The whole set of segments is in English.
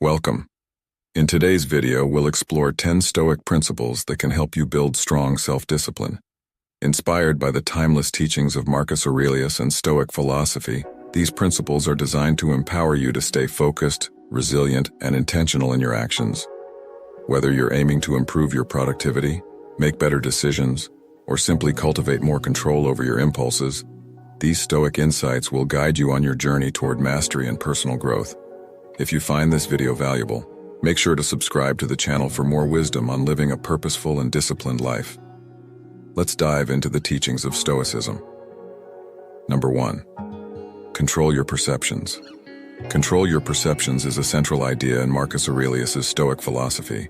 Welcome. In today's video, we'll explore 10 Stoic principles that can help you build strong self-discipline. Inspired by the timeless teachings of Marcus Aurelius and Stoic philosophy, these principles are designed to empower you to stay focused, resilient, and intentional in your actions. Whether you're aiming to improve your productivity, make better decisions, or simply cultivate more control over your impulses, these Stoic insights will guide you on your journey toward mastery and personal growth. If you find this video valuable, make sure to subscribe to the channel for more wisdom on living a purposeful and disciplined life. Let's dive into the teachings of Stoicism. Number 1. Control your perceptions. Control your perceptions is a central idea in Marcus Aurelius' Stoic philosophy.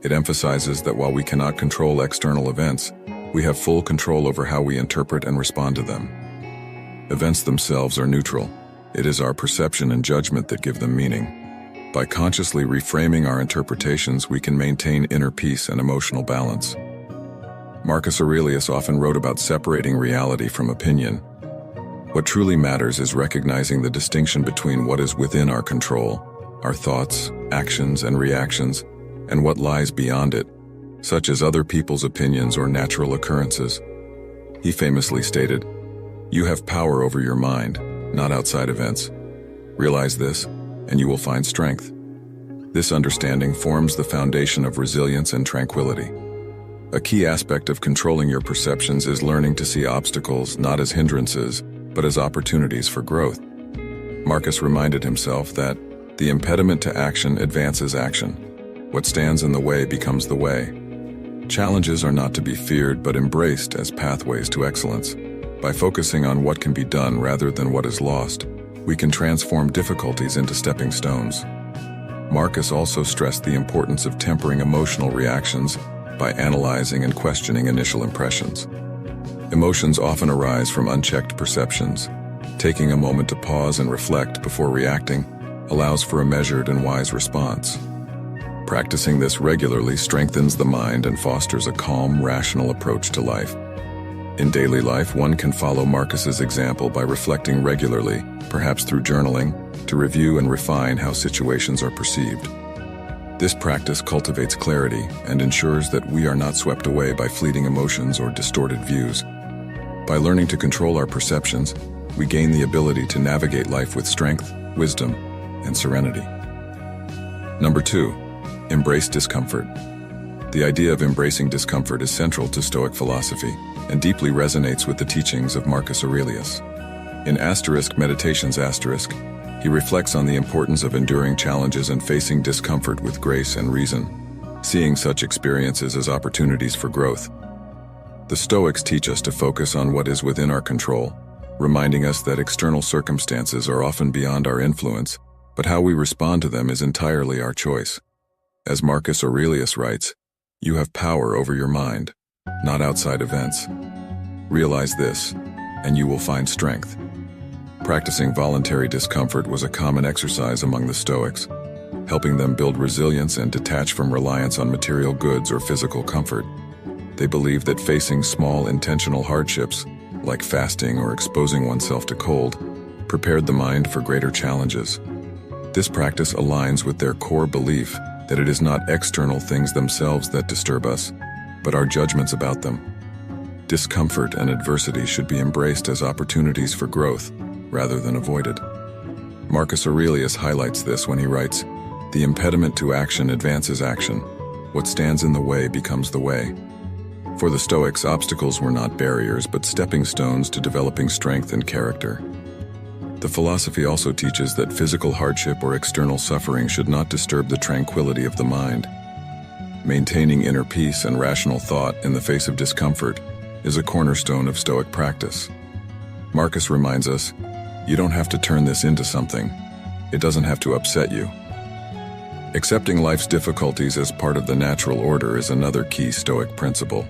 It emphasizes that while we cannot control external events, we have full control over how we interpret and respond to them. Events themselves are neutral. It is our perception and judgment that give them meaning. By consciously reframing our interpretations, we can maintain inner peace and emotional balance. Marcus Aurelius often wrote about separating reality from opinion. What truly matters is recognizing the distinction between what is within our control, our thoughts, actions, and reactions, and what lies beyond it, such as other people's opinions or natural occurrences. He famously stated, "You have power over your mind, not outside events. Realize this, and you will find strength." This understanding forms the foundation of resilience and tranquility. A key aspect of controlling your perceptions is learning to see obstacles not as hindrances, but as opportunities for growth. Marcus reminded himself that the impediment to action advances action. What stands in the way becomes the way. Challenges are not to be feared but embraced as pathways to excellence. By focusing on what can be done rather than what is lost, we can transform difficulties into stepping stones. Marcus also stressed the importance of tempering emotional reactions by analyzing and questioning initial impressions. Emotions often arise from unchecked perceptions. Taking a moment to pause and reflect before reacting allows for a measured and wise response. Practicing this regularly strengthens the mind and fosters a calm, rational approach to life. In daily life, one can follow Marcus's example by reflecting regularly, perhaps through journaling, to review and refine how situations are perceived. This practice cultivates clarity and ensures that we are not swept away by fleeting emotions or distorted views. By learning to control our perceptions, we gain the ability to navigate life with strength, wisdom, and serenity. Number 2. Embrace discomfort. The idea of embracing discomfort is central to Stoic philosophy and deeply resonates with the teachings of Marcus Aurelius. In Meditations*, he reflects on the importance of enduring challenges and facing discomfort with grace and reason, seeing such experiences as opportunities for growth. The Stoics teach us to focus on what is within our control, reminding us that external circumstances are often beyond our influence, but how we respond to them is entirely our choice. As Marcus Aurelius writes, "You have power over your mind, not outside events. Realize this, and you will find strength." Practicing voluntary discomfort was a common exercise among the Stoics, helping them build resilience and detach from reliance on material goods or physical comfort. They believed that facing small intentional hardships, like fasting or exposing oneself to cold, prepared the mind for greater challenges. This practice aligns with their core belief that it is not external things themselves that disturb us, but our judgments about them. Discomfort and adversity should be embraced as opportunities for growth, rather than avoided. Marcus Aurelius highlights this when he writes, "The impediment to action advances action. What stands in the way becomes the way." For the Stoics, obstacles were not barriers, but stepping stones to developing strength and character. The philosophy also teaches that physical hardship or external suffering should not disturb the tranquility of the mind. Maintaining inner peace and rational thought in the face of discomfort is a cornerstone of Stoic practice. Marcus reminds us, you don't have to turn this into something. It doesn't have to upset you. Accepting life's difficulties as part of the natural order is another key Stoic principle.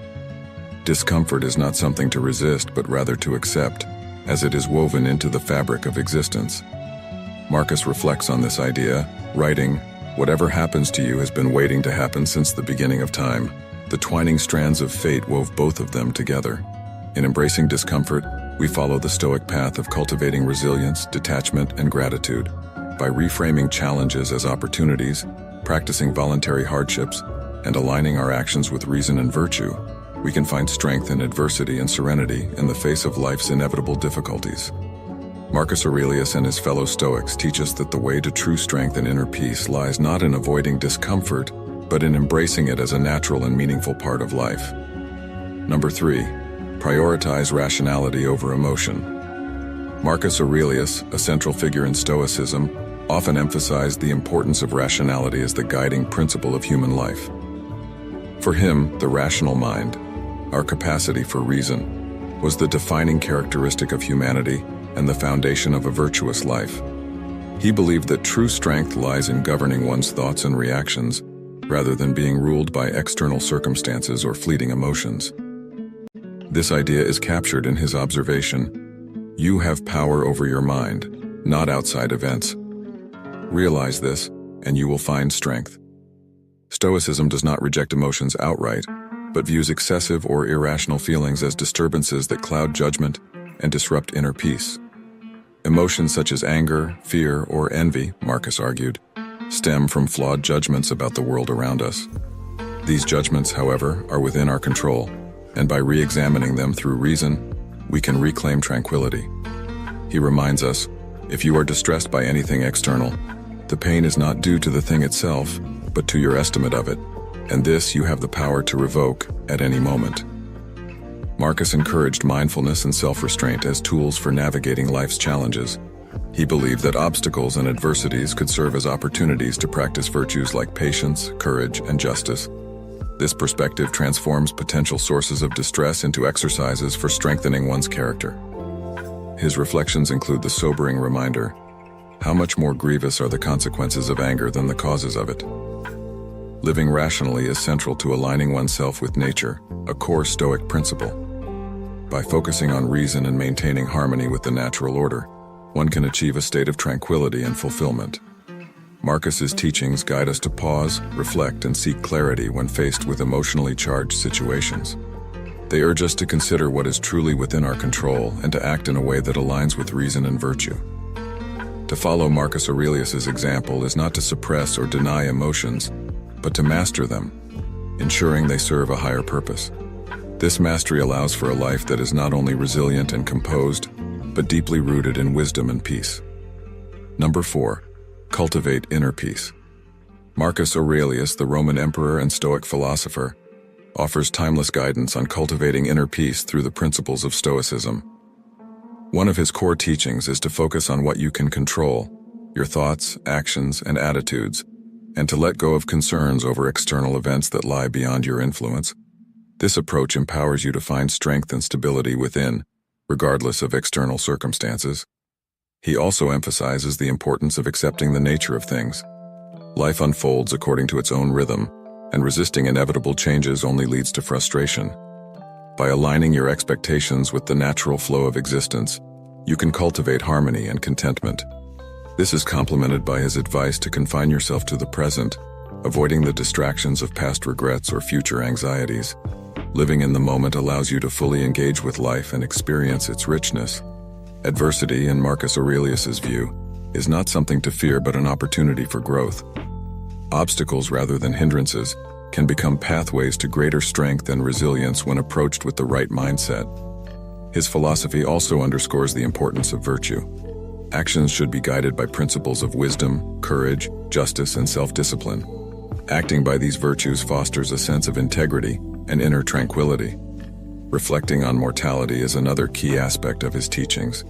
Discomfort is not something to resist, but rather to accept, as it is woven into the fabric of existence. Marcus reflects on this idea, writing, "Whatever happens to you has been waiting to happen since the beginning of time. The twining strands of fate wove both of them together." In embracing discomfort, we follow the Stoic path of cultivating resilience, detachment, and gratitude. By reframing challenges as opportunities, practicing voluntary hardships, and aligning our actions with reason and virtue, we can find strength in adversity and serenity in the face of life's inevitable difficulties. Marcus Aurelius and his fellow Stoics teach us that the way to true strength and inner peace lies not in avoiding discomfort, but in embracing it as a natural and meaningful part of life. Number 3. Prioritize rationality over emotion. Marcus Aurelius, a central figure in Stoicism, often emphasized the importance of rationality as the guiding principle of human life. For him, the rational mind, our capacity for reason, was the defining characteristic of humanity and the foundation of a virtuous life. He believed that true strength lies in governing one's thoughts and reactions, rather than being ruled by external circumstances or fleeting emotions. This idea is captured in his observation: "You have power over your mind, not outside events. Realize this, and you will find strength." Stoicism does not reject emotions outright, but views excessive or irrational feelings as disturbances that cloud judgment and disrupt inner peace. Emotions such as anger, fear, or envy, Marcus argued, stem from flawed judgments about the world around us. These judgments, however, are within our control, and by re-examining them through reason, we can reclaim tranquility. He reminds us, if you are distressed by anything external, the pain is not due to the thing itself, but to your estimate of it, and this you have the power to revoke at any moment. Marcus encouraged mindfulness and self-restraint as tools for navigating life's challenges. He believed that obstacles and adversities could serve as opportunities to practice virtues like patience, courage, and justice. This perspective transforms potential sources of distress into exercises for strengthening one's character. His reflections include the sobering reminder: how much more grievous are the consequences of anger than the causes of it? Living rationally is central to aligning oneself with nature, a core Stoic principle. By focusing on reason and maintaining harmony with the natural order, one can achieve a state of tranquility and fulfillment. Marcus's teachings guide us to pause, reflect, and seek clarity when faced with emotionally charged situations. They urge us to consider what is truly within our control and to act in a way that aligns with reason and virtue. To follow Marcus Aurelius's example is not to suppress or deny emotions, but to master them, ensuring they serve a higher purpose. This mastery allows for a life that is not only resilient and composed, but deeply rooted in wisdom and peace. Number 4. Cultivate inner peace. Marcus Aurelius, the Roman emperor and Stoic philosopher, offers timeless guidance on cultivating inner peace through the principles of Stoicism. One of his core teachings is to focus on what you can control, your thoughts, actions, and attitudes, and to let go of concerns over external events that lie beyond your influence. This approach empowers you to find strength and stability within, regardless of external circumstances. He also emphasizes the importance of accepting the nature of things. Life unfolds according to its own rhythm, and resisting inevitable changes only leads to frustration. By aligning your expectations with the natural flow of existence, you can cultivate harmony and contentment. This is complemented by his advice to confine yourself to the present, avoiding the distractions of past regrets or future anxieties. Living in the moment allows you to fully engage with life and experience its richness. Adversity, in Marcus Aurelius's view, is not something to fear but an opportunity for growth. Obstacles rather than hindrances can become pathways to greater strength and resilience when approached with the right mindset. His philosophy also underscores the importance of virtue. Actions should be guided by principles of wisdom, courage, justice, and self-discipline. Acting by these virtues fosters a sense of integrity and inner tranquility. Reflecting on mortality is another key aspect of his teachings.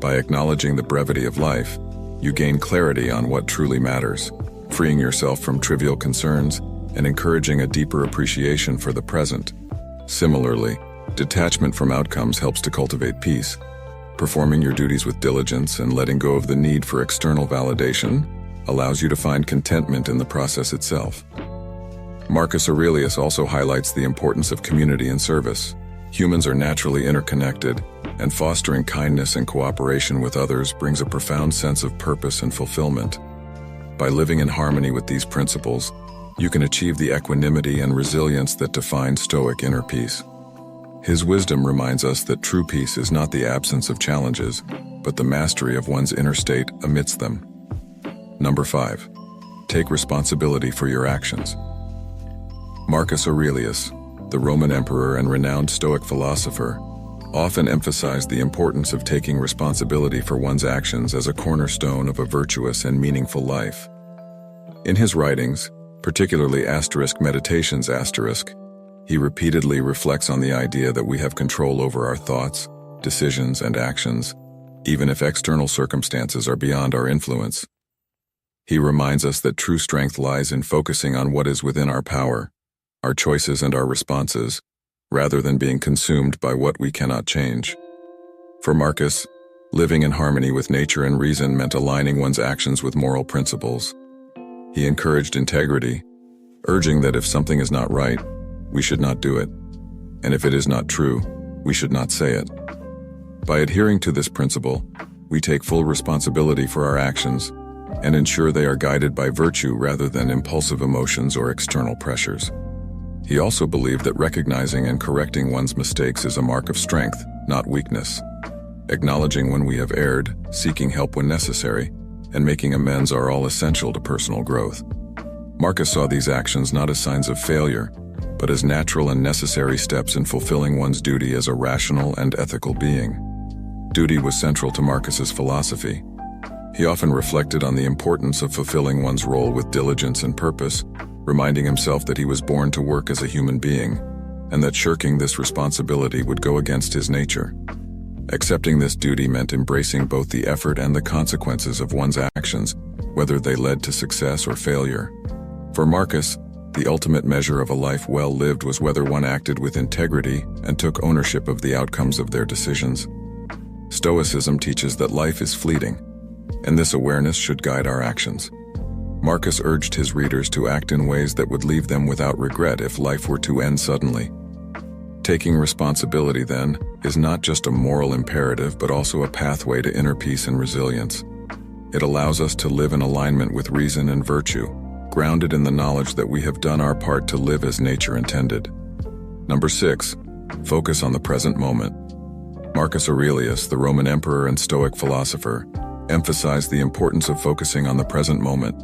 By acknowledging the brevity of life, you gain clarity on what truly matters, freeing yourself from trivial concerns and encouraging a deeper appreciation for the present. Similarly, detachment from outcomes helps to cultivate peace. Performing your duties with diligence and letting go of the need for external validation allows you to find contentment in the process itself. Marcus Aurelius also highlights the importance of community and service. Humans are naturally interconnected, and fostering kindness and cooperation with others brings a profound sense of purpose and fulfillment. By living in harmony with these principles, you can achieve the equanimity and resilience that define Stoic inner peace. His wisdom reminds us that true peace is not the absence of challenges, but the mastery of one's inner state amidst them. Number 5. Take responsibility for your actions. Marcus Aurelius, the Roman emperor and renowned Stoic philosopher, often emphasized the importance of taking responsibility for one's actions as a cornerstone of a virtuous and meaningful life. In his writings, particularly Meditations*, he repeatedly reflects on the idea that we have control over our thoughts, decisions, and actions, even if external circumstances are beyond our influence. He reminds us that true strength lies in focusing on what is within our power, our choices and our responses, rather than being consumed by what we cannot change. For Marcus, living in harmony with nature and reason meant aligning one's actions with moral principles. He encouraged integrity, urging that if something is not right, we should not do it, and if it is not true, we should not say it. By adhering to this principle, we take full responsibility for our actions and ensure they are guided by virtue rather than impulsive emotions or external pressures. He also believed that recognizing and correcting one's mistakes is a mark of strength, not weakness. Acknowledging when we have erred, seeking help when necessary, and making amends are all essential to personal growth. Marcus saw these actions not as signs of failure, but as natural and necessary steps in fulfilling one's duty as a rational and ethical being. Duty was central to Marcus's philosophy. He often reflected on the importance of fulfilling one's role with diligence and purpose, reminding himself that he was born to work as a human being, and that shirking this responsibility would go against his nature. Accepting this duty meant embracing both the effort and the consequences of one's actions, whether they led to success or failure. For Marcus, the ultimate measure of a life well lived was whether one acted with integrity and took ownership of the outcomes of their decisions. Stoicism teaches that life is fleeting, and this awareness should guide our actions. Marcus urged his readers to act in ways that would leave them without regret if life were to end suddenly. Taking responsibility, then, is not just a moral imperative but also a pathway to inner peace and resilience. It allows us to live in alignment with reason and virtue, grounded in the knowledge that we have done our part to live as nature intended. Number 6. Focus on the present moment. Marcus Aurelius, the Roman emperor and Stoic philosopher, emphasized the importance of focusing on the present moment,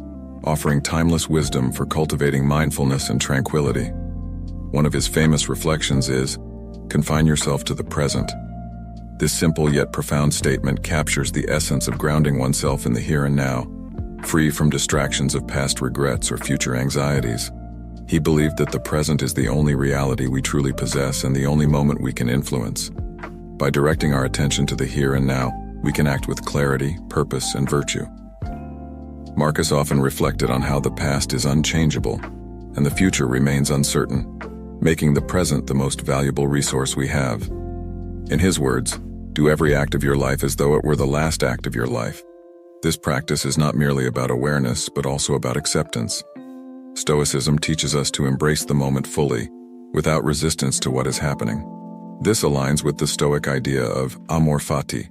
offering timeless wisdom for cultivating mindfulness and tranquility. One of his famous reflections is, "Confine yourself to the present." This simple yet profound statement captures the essence of grounding oneself in the here and now, free from distractions of past regrets or future anxieties. He believed that the present is the only reality we truly possess and the only moment we can influence. By directing our attention to the here and now, we can act with clarity, purpose, and virtue. Marcus often reflected on how the past is unchangeable and the future remains uncertain, making the present the most valuable resource we have. In his words, do every act of your life as though it were the last act of your life. This practice is not merely about awareness, but also about acceptance. Stoicism teaches us to embrace the moment fully, without resistance to what is happening. This aligns with the Stoic idea of amor fati,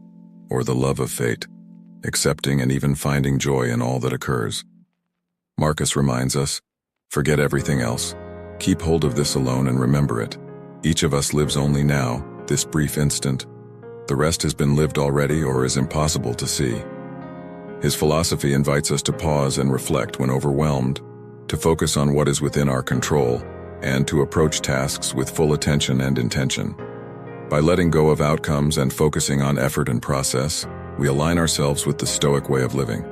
or the love of fate, accepting and even finding joy in all that occurs. Marcus reminds us, forget everything else. Keep hold of this alone and remember it. Each of us lives only now, this brief instant. The rest has been lived already or is impossible to see. His philosophy invites us to pause and reflect when overwhelmed, to focus on what is within our control, and to approach tasks with full attention and intention. By letting go of outcomes and focusing on effort and process, we align ourselves with the Stoic way of living.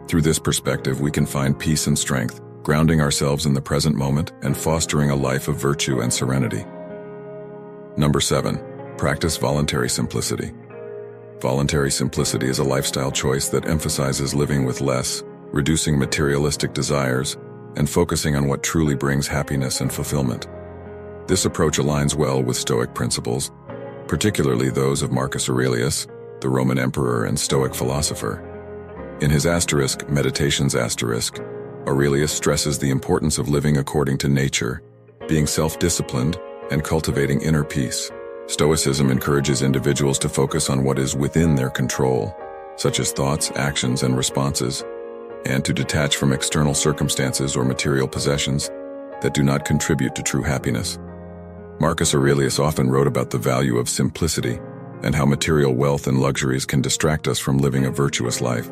Through this perspective, we can find peace and strength, grounding ourselves in the present moment and fostering a life of virtue and serenity. Number 7. Practice voluntary simplicity. Voluntary simplicity is a lifestyle choice that emphasizes living with less, reducing materialistic desires, and focusing on what truly brings happiness and fulfillment. This approach aligns well with Stoic principles, particularly those of Marcus Aurelius, the Roman emperor and Stoic philosopher. In his Meditations*, Aurelius stresses the importance of living according to nature, being self-disciplined, and cultivating inner peace. Stoicism encourages individuals to focus on what is within their control, such as thoughts, actions, and responses, and to detach from external circumstances or material possessions that do not contribute to true happiness. Marcus Aurelius often wrote about the value of simplicity and how material wealth and luxuries can distract us from living a virtuous life.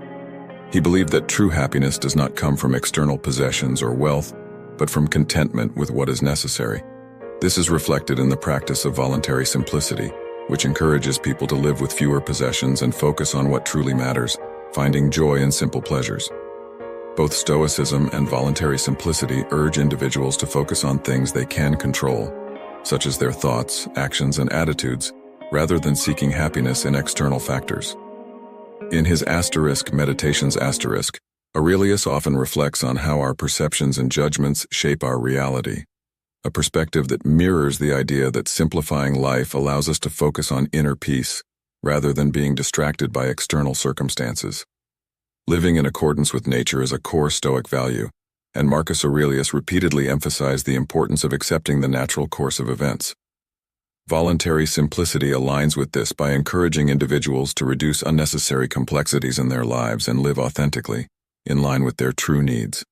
He believed that true happiness does not come from external possessions or wealth, but from contentment with what is necessary. This is reflected in the practice of voluntary simplicity, which encourages people to live with fewer possessions and focus on what truly matters, finding joy in simple pleasures. Both Stoicism and voluntary simplicity urge individuals to focus on things they can control, such as their thoughts, actions, and attitudes, rather than seeking happiness in external factors. In his Meditations Aurelius often reflects on how our perceptions and judgments shape our reality, a perspective that mirrors the idea that simplifying life allows us to focus on inner peace rather than being distracted by external circumstances. Living in accordance with nature is a core Stoic value, and Marcus Aurelius repeatedly emphasized the importance of accepting the natural course of events. Voluntary simplicity aligns with this by encouraging individuals to reduce unnecessary complexities in their lives and live authentically, in line with their true needs.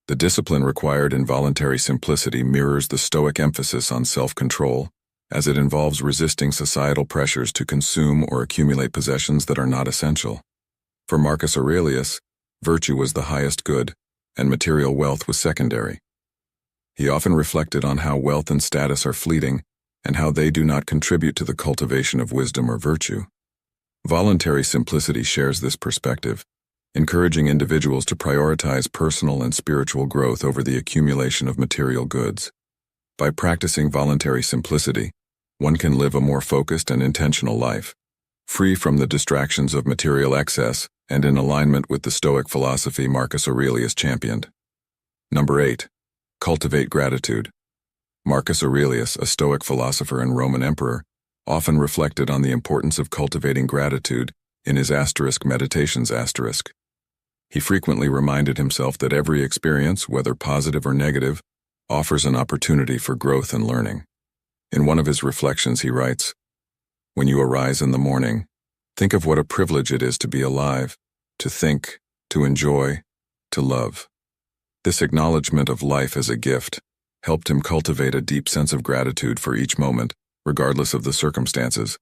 The discipline required in voluntary simplicity mirrors the Stoic emphasis on self-control, as it involves resisting societal pressures to consume or accumulate possessions that are not essential. For Marcus Aurelius, virtue was the highest good, and material wealth was secondary. He often reflected on how wealth and status are fleeting, and how they do not contribute to the cultivation of wisdom or virtue. Voluntary simplicity shares this perspective, encouraging individuals to prioritize personal and spiritual growth over the accumulation of material goods. By practicing voluntary simplicity, one can live a more focused and intentional life, free from the distractions of material excess and in alignment with the Stoic philosophy Marcus Aurelius championed. Number 8. Cultivate gratitude. Marcus Aurelius, a Stoic philosopher and Roman emperor, often reflected on the importance of cultivating gratitude in his Meditations. He frequently reminded himself that every experience, whether positive or negative, offers an opportunity for growth and learning. In one of his reflections he writes, "When you arise in the morning, think of what a privilege it is to be alive, to think, to enjoy, to love." This acknowledgement of life as a gift helped him cultivate a deep sense of gratitude for each moment, regardless of the circumstances.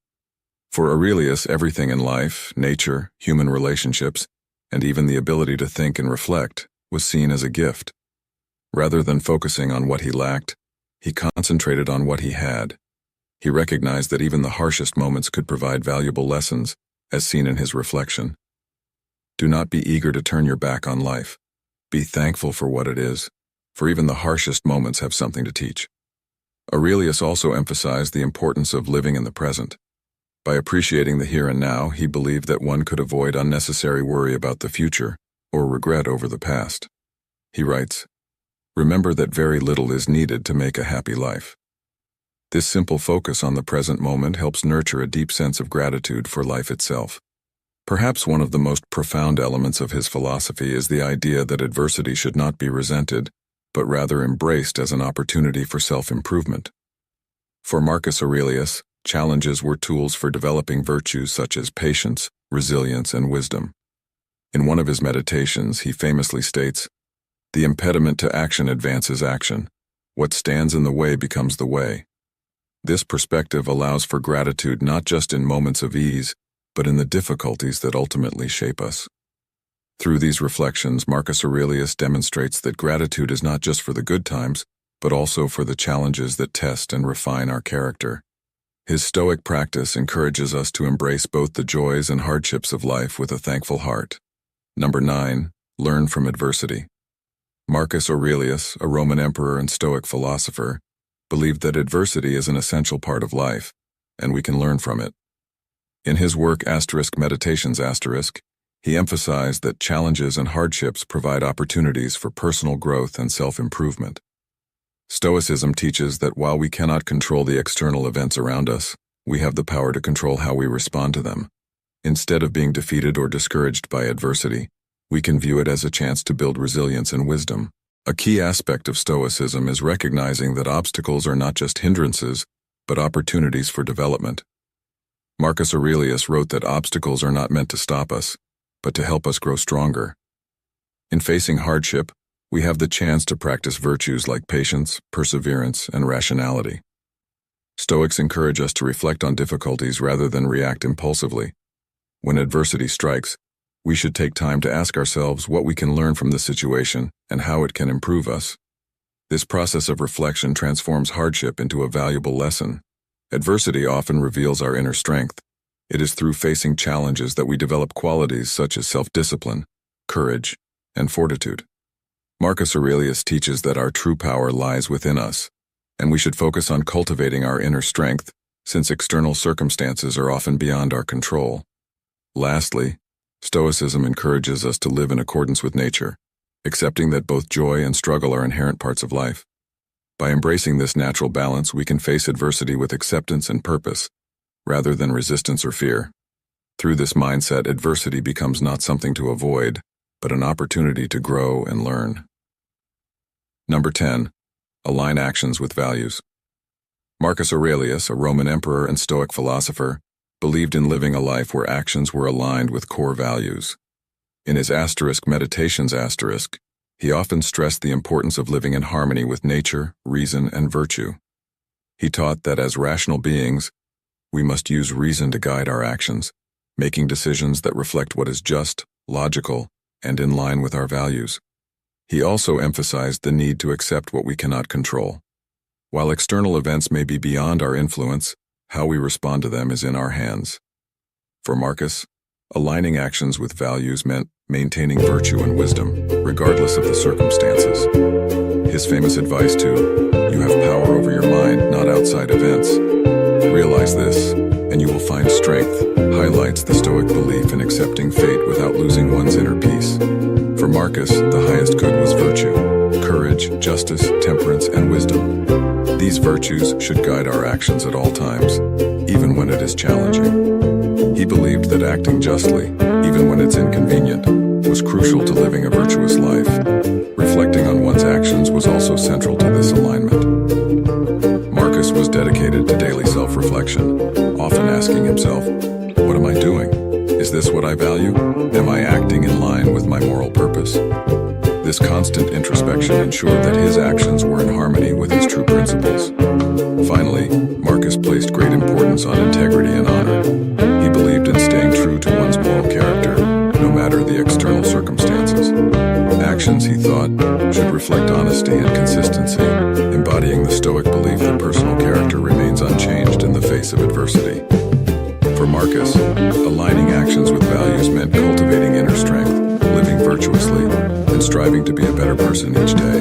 For Aurelius, everything in life, nature, human relationships, and even the ability to think and reflect, was seen as a gift. Rather than focusing on what he lacked, he concentrated on what he had. He recognized that even the harshest moments could provide valuable lessons, as seen in his reflection. Do not be eager to turn your back on life. Be thankful for what it is, for even the harshest moments have something to teach. Aurelius also emphasized the importance of living in the present. By appreciating the here and now, he believed that one could avoid unnecessary worry about the future or regret over the past. He writes, "Remember that very little is needed to make a happy life." This simple focus on the present moment helps nurture a deep sense of gratitude for life itself. Perhaps one of the most profound elements of his philosophy is the idea that adversity should not be resented, but rather embraced as an opportunity for self-improvement. For Marcus Aurelius, challenges were tools for developing virtues such as patience, resilience, and wisdom. In one of his meditations, he famously states, "The impediment to action advances action. What stands in the way becomes the way." This perspective allows for gratitude not just in moments of ease, but in the difficulties that ultimately shape us. Through these reflections, Marcus Aurelius demonstrates that gratitude is not just for the good times, but also for the challenges that test and refine our character. His Stoic practice encourages us to embrace both the joys and hardships of life with a thankful heart. Number 9. Learn from adversity. Marcus Aurelius, a Roman emperor and Stoic philosopher, believed that adversity is an essential part of life, and we can learn from it. In his work Meditations he emphasized that challenges and hardships provide opportunities for personal growth and self-improvement. Stoicism teaches that while we cannot control the external events around us, we have the power to control how we respond to them. Instead of being defeated or discouraged by adversity, we can view it as a chance to build resilience and wisdom. A key aspect of Stoicism is recognizing that obstacles are not just hindrances, but opportunities for development. Marcus Aurelius wrote that obstacles are not meant to stop us, but to help us grow stronger. In facing hardship, we have the chance to practice virtues like patience, perseverance, and rationality. Stoics encourage us to reflect on difficulties rather than react impulsively. When adversity strikes, we should take time to ask ourselves what we can learn from the situation and how it can improve us. This process of reflection transforms hardship into a valuable lesson. Adversity often reveals our inner strength. It is through facing challenges that we develop qualities such as self-discipline, courage, and fortitude. Marcus Aurelius teaches that our true power lies within us, and we should focus on cultivating our inner strength, since external circumstances are often beyond our control. Lastly, Stoicism encourages us to live in accordance with nature, accepting that both joy and struggle are inherent parts of life. By embracing this natural balance, we can face adversity with acceptance and purpose, rather than resistance or fear. Through this mindset, adversity becomes not something to avoid, but an opportunity to grow and learn. Number 10. Align actions with values. Marcus Aurelius, a Roman emperor and Stoic philosopher, believed in living a life where actions were aligned with core values. In his Meditations, he often stressed the importance of living in harmony with nature, reason, and virtue. He taught that as rational beings, we must use reason to guide our actions, making decisions that reflect what is just, logical, and in line with our values. He also emphasized the need to accept what we cannot control. While external events may be beyond our influence, how we respond to them is in our hands. For Marcus, aligning actions with values meant maintaining virtue and wisdom, regardless of the circumstances. His famous advice to, "You have power over your mind, not outside events. Realize this, and you will find strength," highlights the Stoic belief in accepting fate without losing one's inner peace. For Marcus, the highest good was virtue, courage, justice, temperance, and wisdom. These virtues should guide our actions at all times, even when it is challenging. He believed that acting justly, even when it's inconvenient, was crucial to living a virtuous life. Reflecting on one's actions was also central to this alignment. Marcus was dedicated to daily self-reflection, often asking himself, "What am I doing? Is this what I value? Am I acting in line with my moral purpose?" This constant introspection ensured that his actions were in harmony with his true principles. Finally, Marcus placed great importance on integrity and honor. He believed in staying true to one's moral character, no matter the external circumstances. Actions, he thought, should reflect honesty and consistency, embodying the Stoic belief that personal character remains unchanged in the face of adversity. For Marcus, aligning actions with values meant cultivating inner strength, living virtuously, and striving to be a better person each day.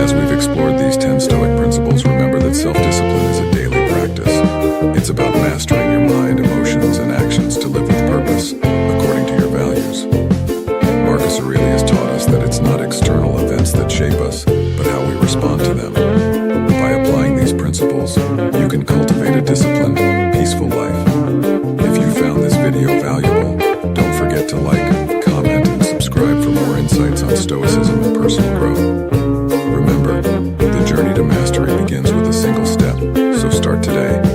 As we've explored these 10 Stoic principles, remember that self-discipline is a daily practice. It's about mastering your mind, emotions, and actions to live with purpose, according to your values. Marcus Aurelius taught us that it's not external events that shape us, but how we respond to them. By applying these principles, you can cultivate a disciplined, peaceful life. If you found this video valuable, don't forget to like, comment, and subscribe for more insights on Stoicism and personal growth. Remember, the journey to mastery begins with a single step, so start today.